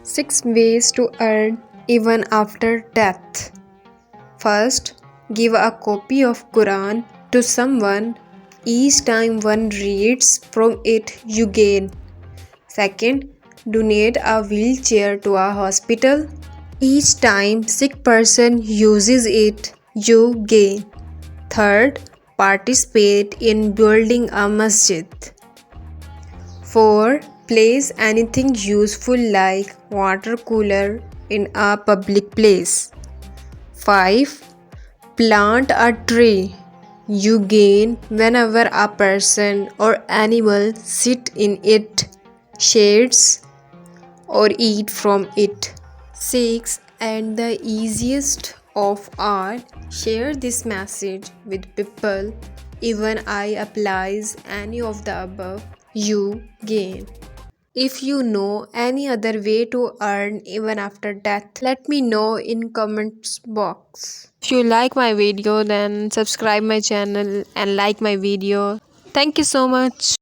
6 ways to earn even after death. First, give a copy of Quran to someone. Each time one reads from it, you gain. Second, donate a wheelchair to a hospital. Each time sick person uses it, you gain. Third, participate in building a masjid. 4. Place anything useful like water cooler in a public place. 5. Plant a tree. You gain whenever a person or animal sit in it, shades or eat from it. 6. And the easiest of all, share this message with people. Even I applies any of the above, you gain. If you know any other way to earn even after death, let me know in comments box. If you like my video, then subscribe my channel and like my video. Thank you so much.